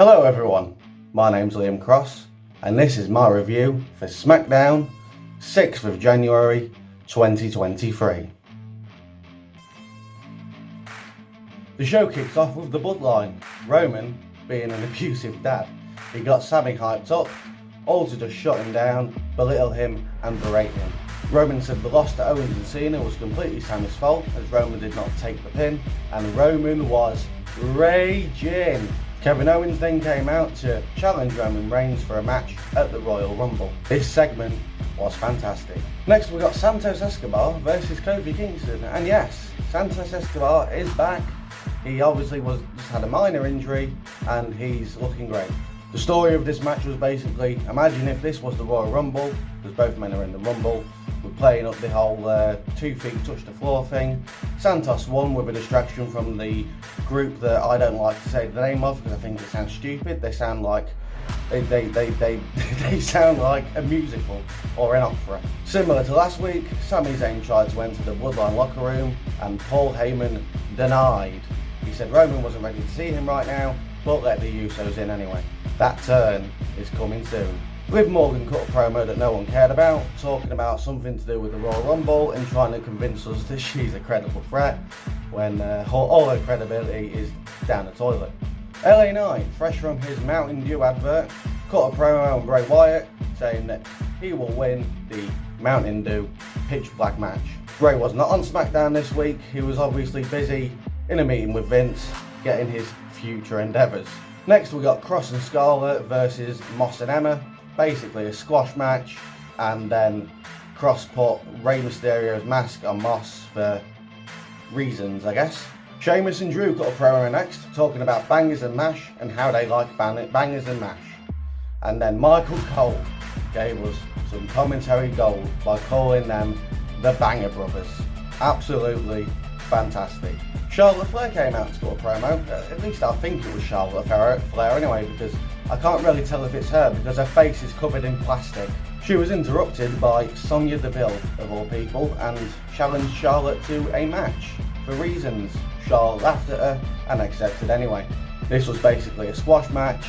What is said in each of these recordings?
Hello everyone, my name's Liam Cross and this is my review for Smackdown 6th of January 2023. The show kicks off with the bloodline, Roman being an abusive dad. He got Sami hyped up, all to just shut him down, belittle him and berate him. Roman said the loss to Owens and Cena was completely Sami's fault as Roman did not take the pin and Roman was raging. Kevin Owens then came out to challenge Roman Reigns for a match at the Royal Rumble. This segment was fantastic. Next we got Santos Escobar versus Kofi Kingston, and yes, Santos Escobar is back. He obviously just had a minor injury and he's looking great. The story of this match was basically, imagine if this was the Royal Rumble, because both men are in the Rumble. We're playing up the whole 2 feet touch the floor thing. Santos won with a distraction from the group that I don't like to say the name of because I think it sounds stupid. They sound like they sound like a musical or an opera. Similar to last week, Sami Zayn tried to enter the Bloodline locker room and Paul Heyman denied. He said Roman wasn't ready to see him right now, but let the Usos in anyway. That turn is coming soon. Liv Morgan cut a promo that no one cared about, talking about something to do with the Royal Rumble and trying to convince us that she's a credible threat when all her credibility is down the toilet. LA Knight, fresh from his Mountain Dew advert, cut a promo on Bray Wyatt saying that he will win the Mountain Dew pitch black match. Bray was not on SmackDown this week. He was obviously busy in a meeting with Vince getting his future endeavours. Next we got Cross and Scarlett versus Moss and Emma. Basically a squash match, and then Cross put Rey Mysterio's mask on Moss for reasons, I guess. Sheamus and Drew got a promo next, talking about bangers and mash and how they like bangers and mash. And then Michael Cole gave us some commentary gold by calling them the Banger Brothers. Absolutely fantastic. Charlotte Flair came out to cut a promo. At least I think it was Charlotte Flair anyway, because I can't really tell if it's her because her face is covered in plastic. She was interrupted by Sonya Deville, of all people, and challenged Charlotte to a match. For reasons, Charlotte laughed at her and accepted anyway. This was basically a squash match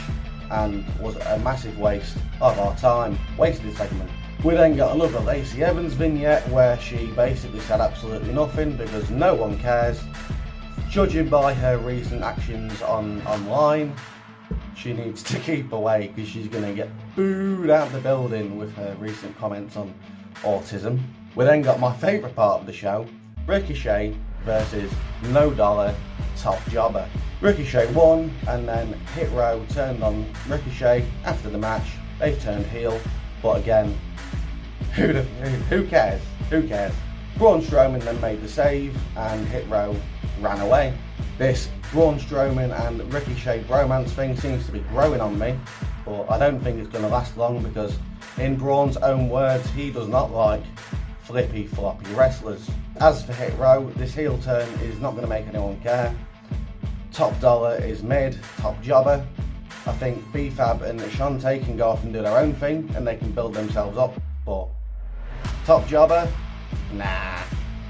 and was a massive waste of our time. Wasted segment. We then got another Lacey Evans vignette where she basically said absolutely nothing because no one cares. Judging by her recent actions online, she needs to keep away because she's going to get booed out of the building with her recent comments on autism. We then got my favourite part of the show, Ricochet versus No Dollar Top Jobber. Ricochet won and then Hit Row turned on Ricochet after the match. They've turned heel, but again, who cares? Who cares? Braun Strowman then made the save and Hit Row ran away. This Braun Strowman and Ricochet bromance thing seems to be growing on me, but I don't think it's going to last long because in Braun's own words, he does not like flippy floppy wrestlers. As for Hit Row, this heel turn is not going to make anyone care. Top Dollar is mid, Top Jobber. I think B-Fab and Ashante can go off and do their own thing and they can build themselves up, but Top Jobber? Nah.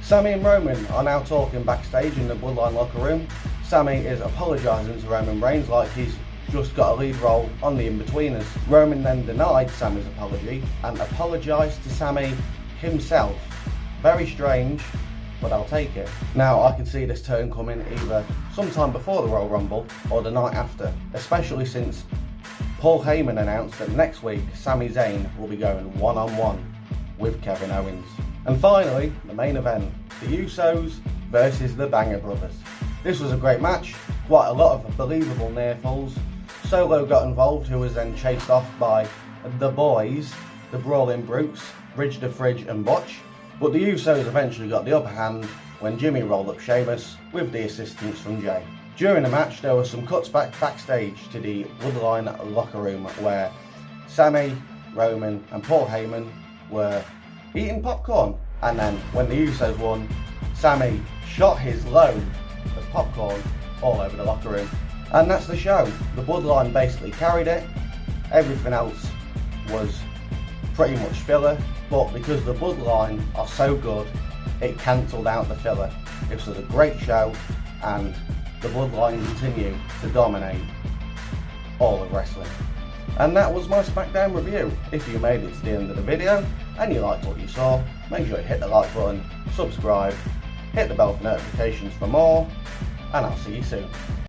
Sami and Roman are now talking backstage in the Bloodline locker room. Sami is apologising to Roman Reigns like he's just got a lead role on the In-Betweeners. Roman then denied Sami's apology and apologised to Sami himself. Very strange, but I'll take it. Now I can see this turn coming either sometime before the Royal Rumble or the night after, especially since Paul Heyman announced that next week Sami Zayn will be going one-on-one with Kevin Owens. And finally, the main event, the Usos versus the Banger Brothers. This was a great match, quite a lot of believable near falls. Solo got involved, who was then chased off by the boys, the Brawling Brutes, Ridge the Fridge and Butch. But the Usos eventually got the upper hand when Jimmy rolled up Sheamus with the assistance from Jay. During the match, there were some cuts backstage to the Bloodline locker room where Sami, Roman and Paul Heyman were eating popcorn, and then when the Usos won, Sami shot his load of popcorn all over the locker room. And that's the show. The Bloodline basically carried it. Everything else was pretty much filler, but because the Bloodline are so good, it cancelled out the filler. This was a great show and the Bloodline continue to dominate all of wrestling. And that was my SmackDown review. If you made it to the end of the video and you liked what you saw, make sure you hit the like button, subscribe, hit the bell for notifications for more, and I'll see you soon.